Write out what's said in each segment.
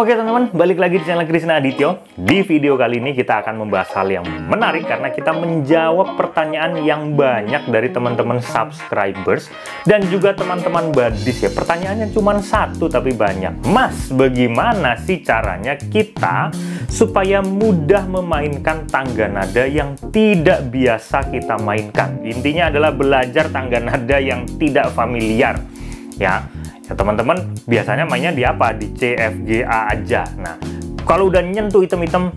Oke teman-teman, balik lagi di channel Krisna Adityo. Di video kali ini kita akan membahas hal yang menarik karena kita menjawab pertanyaan yang banyak dari teman-teman subscribers dan juga teman-teman badis ya. Pertanyaannya cuma satu tapi banyak. Mas, bagaimana sih caranya kita supaya mudah memainkan tangga nada yang tidak biasa kita mainkan? Intinya adalah belajar tangga nada yang tidak familiar ya. Ya teman-teman biasanya mainnya di apa? Di C, F, G, A aja. Nah, kalau udah nyentuh item-item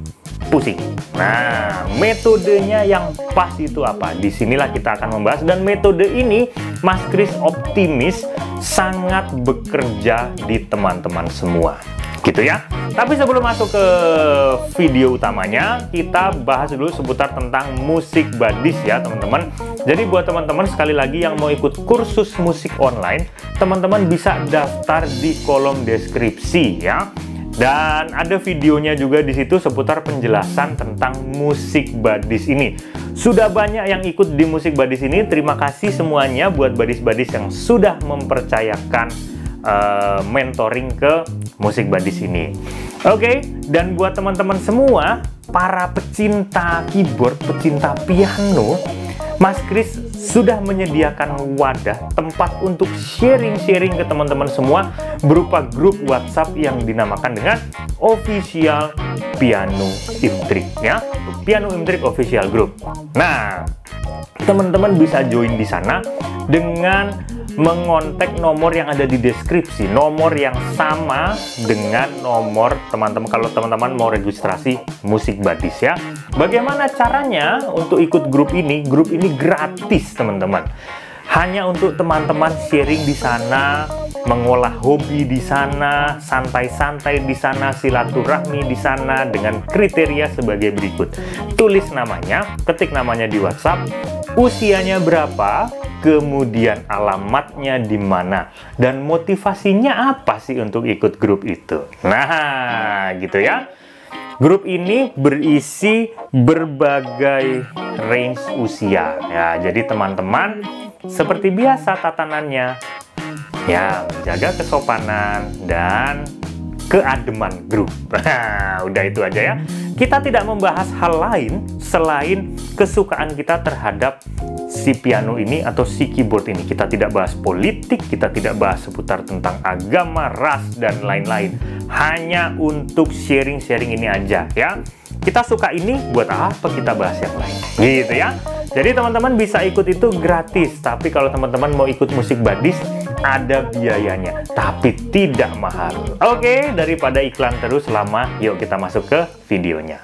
pusing. Nah, metodenya yang pas itu apa? Disinilah kita akan membahas, dan metode ini Mas Kris optimis sangat bekerja di teman-teman semua. Gitu ya. Tapi sebelum masuk ke video utamanya, kita bahas dulu seputar tentang musik badis ya teman-teman. Jadi buat teman-teman sekali lagi yang mau ikut kursus musik online, teman-teman bisa daftar di kolom deskripsi ya. Dan ada videonya juga di situ seputar penjelasan tentang musik badis ini. Sudah banyak yang ikut di musik badis ini. Terima kasih semuanya buat badis-badis yang sudah mempercayakan mentoring ke musik badis ini. Oke, dan buat teman-teman semua para pecinta keyboard, pecinta piano, Mas Kris sudah menyediakan wadah tempat untuk sharing-sharing ke teman-teman semua berupa grup WhatsApp yang dinamakan dengan Official Piano Imtrik ya, Piano Imtrik Official Group. Nah, teman-teman bisa join di sana dengan mengontak nomor yang ada di deskripsi, nomor yang sama dengan nomor teman-teman kalau teman-teman mau registrasi musik badis ya. Bagaimana caranya untuk ikut grup ini? Grup ini gratis teman-teman. Hanya untuk teman-teman sharing di sana, mengolah hobi di sana, santai-santai di sana, silaturahmi di sana dengan kriteria sebagai berikut. Tulis namanya, ketik namanya di WhatsApp, usianya berapa, kemudian alamatnya di mana, dan motivasinya apa sih untuk ikut grup itu. Nah, gitu ya. Grup ini berisi berbagai range usia. Ya, jadi teman-teman seperti biasa tatanannya ya, menjaga kesopanan dan keademan grup. Nah, udah itu aja ya. Kita tidak membahas hal lain selain kesukaan kita terhadap si piano ini atau si keyboard ini. Kita tidak bahas politik, kita tidak bahas seputar tentang agama, ras, dan lain-lain. Hanya untuk sharing-sharing ini aja ya. Kita suka ini, buat apa kita bahas yang lain? Gitu ya. Jadi teman-teman bisa ikut itu gratis. Tapi kalau teman-teman mau ikut musik badis, ada biayanya, tapi tidak mahal. Oke, daripada iklan terus lama, yuk kita masuk ke videonya.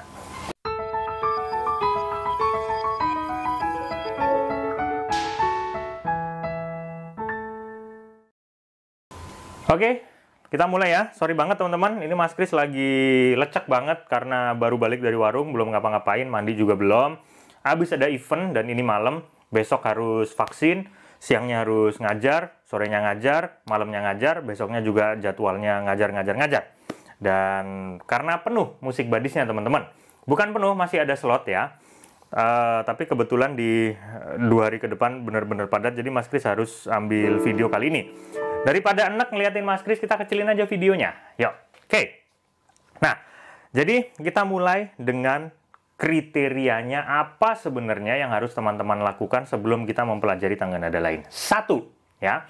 Oke, kita mulai ya. Sorry banget teman-teman, ini Mas Kris lagi lecek banget karena baru balik dari warung, belum ngapa-ngapain, mandi juga belum. Habis ada event dan ini malam, besok harus vaksin. Siangnya harus ngajar, sorenya ngajar, malamnya ngajar, besoknya juga jadwalnya ngajar. Dan karena penuh musik badisnya teman-teman. Bukan penuh, masih ada slot ya. Tapi kebetulan di 2 hari ke depan benar-benar padat, jadi Mas Kris harus ambil video kali ini. Daripada enak ngeliatin Mas Kris, kita kecilin aja videonya. Yuk, oke. Nah, jadi kita mulai dengan kriterianya apa sebenarnya yang harus teman-teman lakukan sebelum kita mempelajari tangga nada lain. Satu, ya,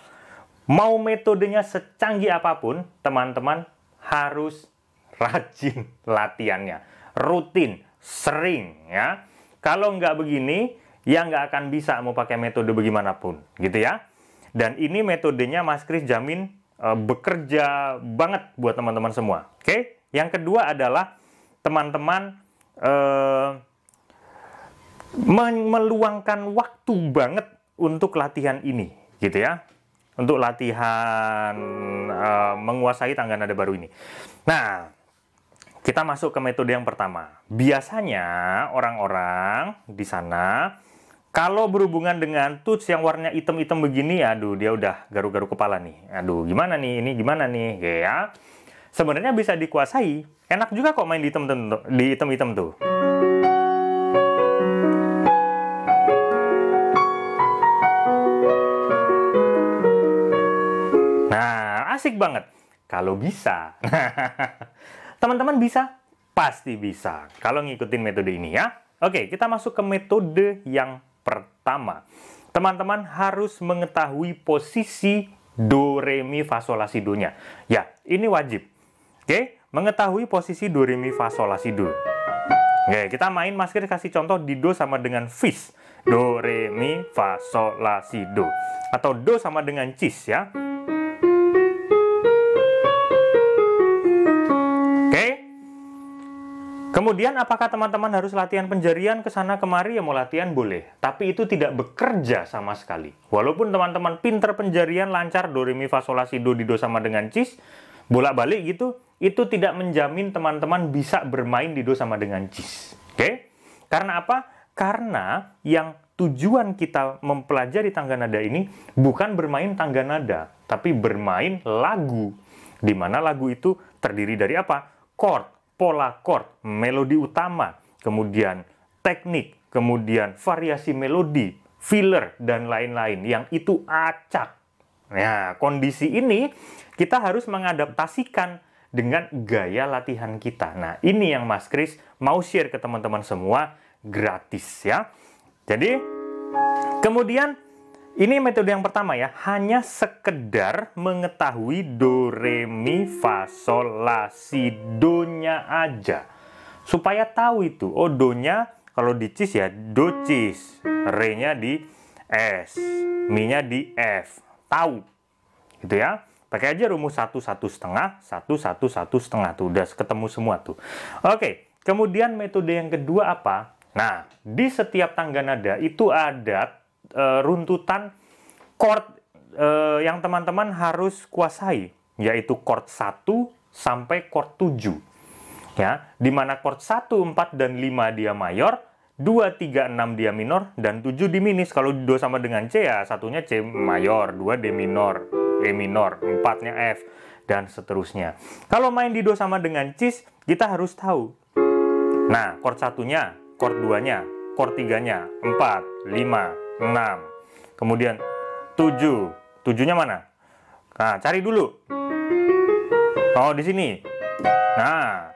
mau metodenya secanggih apapun, teman-teman harus rajin latihannya, rutin, sering, ya. Kalau nggak begini, ya nggak akan bisa mau pakai metode bagaimanapun, gitu ya. Dan ini metodenya Mas Kris jamin bekerja banget buat teman-teman semua. Oke? Yang kedua adalah teman-teman meluangkan waktu banget untuk latihan ini, gitu ya, untuk latihan menguasai tangga nada baru ini. Nah, kita masuk ke metode yang pertama. Biasanya orang-orang di sana kalau berhubungan dengan tuts yang warnanya hitam-hitam begini, aduh dia udah garu-garu kepala nih. Aduh gimana nih, ini gimana nih, ya. Sebenarnya bisa dikuasai. Enak juga kok main di hitam-hitam tuh. Nah, asik banget. Kalau bisa. Teman-teman bisa? Pasti bisa, kalau ngikutin metode ini ya. Oke, kita masuk ke metode yang pertama. Teman-teman harus mengetahui posisi do, re, mi, fa, sol, la, si, do-nya. Ya, ini wajib. Oke, mengetahui posisi do, re, mi, fa, sol, la, si, do. Oke, kita main, Mas Kris kasih contoh di do sama dengan fis. Do, re, mi, fa, sol, la, si, do. Atau do sama dengan cis ya. Kemudian apakah teman-teman harus latihan penjarian ke sana kemari? Ya mau latihan boleh, tapi itu tidak bekerja sama sekali. Walaupun teman-teman pinter penjarian, lancar do, re, mi, fa, sol, la, si, do di do sama dengan cis, bolak-balik gitu, itu tidak menjamin teman-teman bisa bermain di do sama dengan cis. Oke? Karena apa? Karena yang tujuan kita mempelajari tangga nada ini bukan bermain tangga nada, tapi bermain lagu. Di mana lagu itu terdiri dari apa? Chord, pola chord, melodi utama, kemudian teknik, kemudian variasi melodi, filler, dan lain-lain yang itu acak. Nah, kondisi ini kita harus mengadaptasikan dengan gaya latihan kita. Nah, ini yang Mas Kris mau share ke teman-teman semua gratis ya. Jadi, kemudian ini metode yang pertama ya, hanya sekedar mengetahui do, re, mi, fa, sol, la, si, do-nya aja. Supaya tahu itu, oh do-nya kalau di cis ya, do cis, re-nya di S, mi-nya di F. Tahu, gitu ya. Pakai aja rumus 1, 1,5, 1, 1, 1,5 tuh, udah ketemu semua tuh. Oke, kemudian metode yang kedua apa? Nah, di setiap tangga nada itu ada runtutan chord yang teman-teman harus kuasai, yaitu chord 1 sampai chord 7. Ya, di mana chord 1, 4, dan 5 dia mayor, 2, 3, 6 dia minor, dan 7 diminis. Kalau di do sama dengan C ya, satunya C mayor, 2 D minor, E minor, 4-nya F, dan seterusnya. Kalau main di do sama dengan cis, kita harus tahu. Nah, chord 1-nya, chord 2-nya, chord 3-nya, 4, 5, 6. Kemudian 7. 7-nya mana? Nah, cari dulu. Oh, di sini. Nah,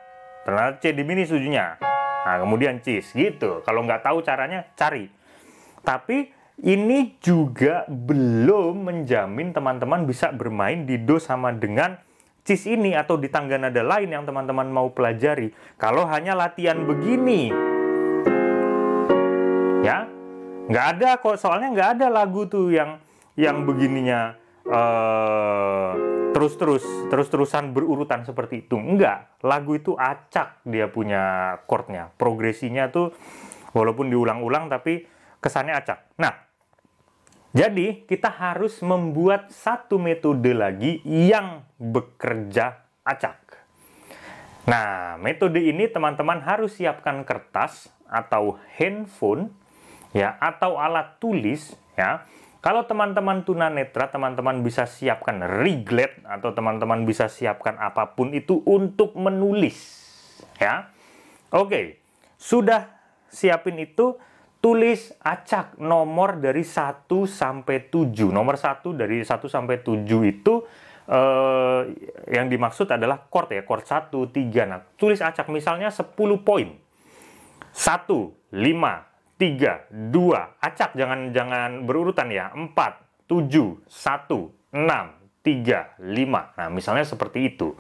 ternyata C diminis 7-nya. Nah, kemudian cis. Gitu. Kalau nggak tahu caranya, cari. Tapi ini juga belum menjamin teman-teman bisa bermain di do sama dengan cis ini atau di tangga nada lain yang teman-teman mau pelajari. Kalau hanya latihan begini. Ya, nggak ada kok, soalnya nggak ada lagu tuh yang begininya terus-terusan berurutan seperti itu. Enggak, lagu itu acak dia punya chordnya, progresinya tuh walaupun diulang-ulang tapi kesannya acak. Nah, jadi kita harus membuat satu metode lagi yang bekerja acak. Nah, metode ini teman-teman harus siapkan kertas atau handphone ya, atau alat tulis ya. Kalau teman-teman tunanetra, teman-teman bisa siapkan reglet atau teman-teman bisa siapkan apapun itu untuk menulis ya. Oke, sudah siapin itu, tulis acak nomor dari 1 sampai 7. Nomor 1 dari 1 sampai 7 itu yang dimaksud adalah chord ya, chord 1, 3. Nah, tulis acak misalnya 10 poin. 1, 5, 3, 2, acak jangan berurutan ya, 4, 7, 1, 6, 3, 5. Nah, misalnya seperti itu.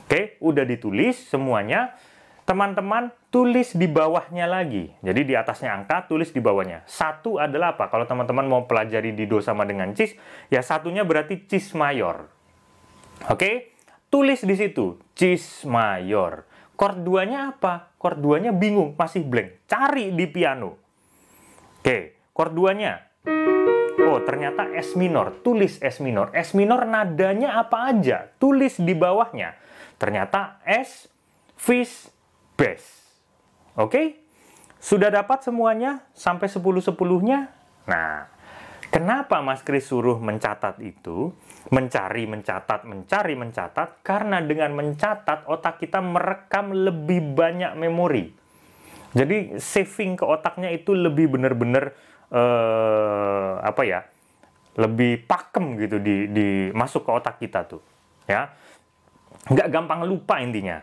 Oke, udah ditulis semuanya. Teman-teman tulis di bawahnya lagi. Jadi di atasnya angka, tulis di bawahnya. 1 adalah apa? Kalau teman-teman mau pelajari di do sama dengan cis, ya 1-nya berarti cis mayor. Oke, tulis di situ, cis mayor. Chord 2-nya apa? Chord 2-nya bingung, masih blank. Cari di piano. Oke, chord 2-nya. Oh, ternyata S minor. Tulis S minor. S minor nadanya apa aja? Tulis di bawahnya. Ternyata S, fis, bass. Oke? Sudah dapat semuanya sampai 10-10-nya? Nah, kenapa Mas Kris suruh mencatat itu? Mencari, mencatat, mencari, mencatat. Karena dengan mencatat, otak kita merekam lebih banyak memori. Jadi saving ke otaknya itu lebih benar-benar apa ya? Lebih pakem gitu di masuk ke otak kita tuh, ya. Nggak gampang lupa intinya.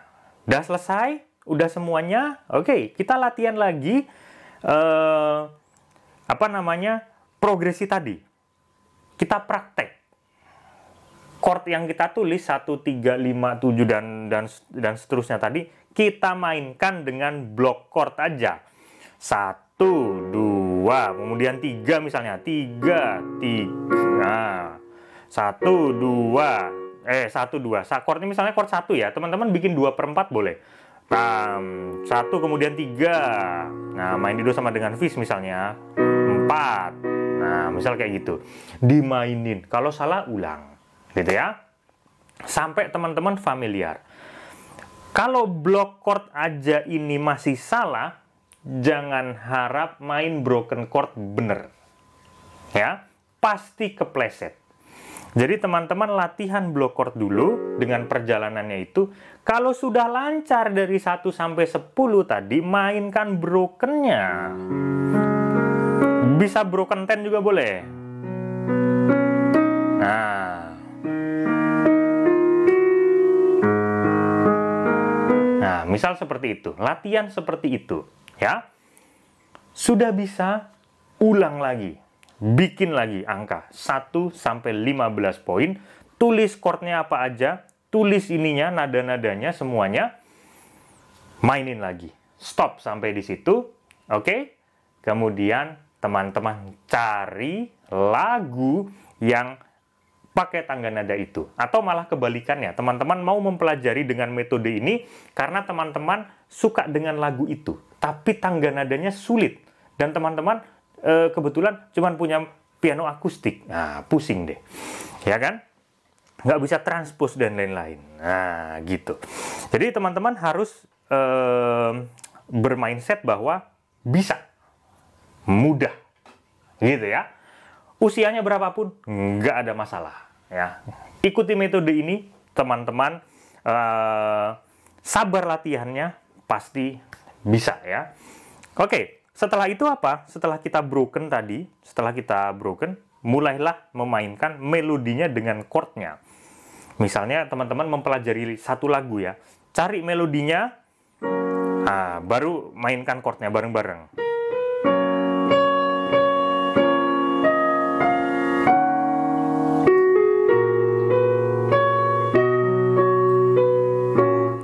Udah selesai? Udah semuanya? Oke, kita latihan lagi progresi tadi. Kita praktek. Chord yang kita tulis 1, 3, 5, 7 dan seterusnya tadi kita mainkan dengan blok chord aja. 1, 2, kemudian 3 misalnya. 3. Nah, 1, 2. 1, 2. Chordnya misalnya chord 1 ya. Teman-teman bikin 2/4 boleh. 1 kemudian 3. Nah, main di do sama dengan fis misalnya. 4. Nah, misal kayak gitu. Dimainin. Kalau salah ulang. Gitu ya. Sampai teman-teman familiar. Kalau blok chord aja ini masih salah, jangan harap main broken chord bener. Ya, pasti kepleset. Jadi teman-teman latihan blok chord dulu dengan perjalanannya itu. Kalau sudah lancar dari 1 sampai 10 tadi, mainkan brokennya. Bisa broken 10 juga boleh. Nah, misal seperti itu. Latihan seperti itu, ya. Sudah bisa, ulang lagi. Bikin lagi angka 1 sampai 15 poin, tulis chordnya apa aja, tulis ininya, nada-nadanya semuanya, mainin lagi. Stop sampai di situ, oke? Kemudian teman-teman cari lagu yang pakai tangga nada itu. Atau malah kebalikannya, teman-teman mau mempelajari dengan metode ini karena teman-teman suka dengan lagu itu, tapi tangga nadanya sulit. Dan teman-teman kebetulan cuman punya piano akustik. Nah, pusing deh. Ya kan? Nggak bisa transpose dan lain-lain. Nah, gitu. Jadi teman-teman harus bermindset bahwa bisa. Mudah. Gitu ya. Usianya berapapun, nggak ada masalah. Ya. Ikuti metode ini, teman-teman. Sabar latihannya, pasti bisa ya. Oke. Setelah itu apa? Setelah kita broken tadi, mulailah memainkan melodinya dengan chordnya. Misalnya teman-teman mempelajari satu lagu ya, cari melodinya, baru mainkan chordnya bareng-bareng.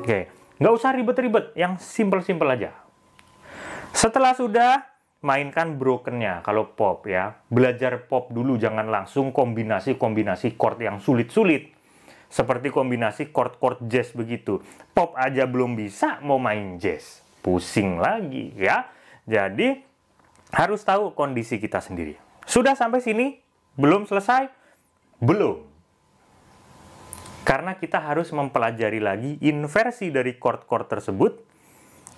Oke, nggak usah ribet-ribet, yang simple-simple aja. Setelah sudah, mainkan brokennya. Kalau pop ya, belajar pop dulu, jangan langsung kombinasi-kombinasi chord yang sulit-sulit. Seperti kombinasi chord-chord jazz begitu. Pop aja belum bisa, mau main jazz. Pusing lagi ya. Jadi, harus tahu kondisi kita sendiri. Sudah sampai sini? Belum selesai? Belum. Karena kita harus mempelajari lagi inversi dari chord-chord tersebut.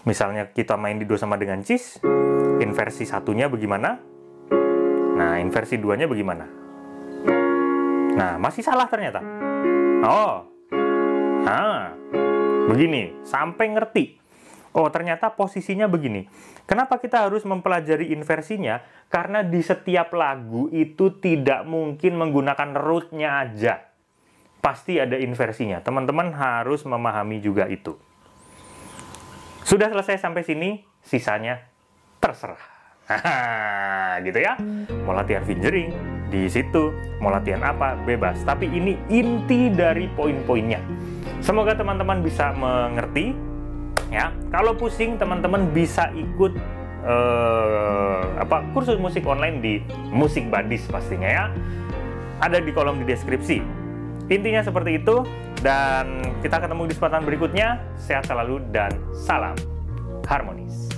Misalnya kita main di do sama dengan cis, inversi satunya bagaimana? Nah, inversi duanya bagaimana? Nah, masih salah ternyata. Oh, begini, sampai ngerti. Oh, ternyata posisinya begini. Kenapa kita harus mempelajari inversinya? Karena di setiap lagu itu tidak mungkin menggunakan root-nya aja. Pasti ada inversinya. Teman-teman harus memahami juga itu. Sudah selesai sampai sini, sisanya terserah. Gitu ya. Mau latihan fingering, di situ. Mau latihan apa, bebas. Tapi ini inti dari poin-poinnya. Semoga teman-teman bisa mengerti. Ya, kalau pusing, teman-teman bisa ikut kursus musik online di Musik Badis pastinya ya. Ada di kolom di deskripsi. Intinya seperti itu. Dan kita ketemu di kesempatan berikutnya. Sehat selalu dan salam harmonis.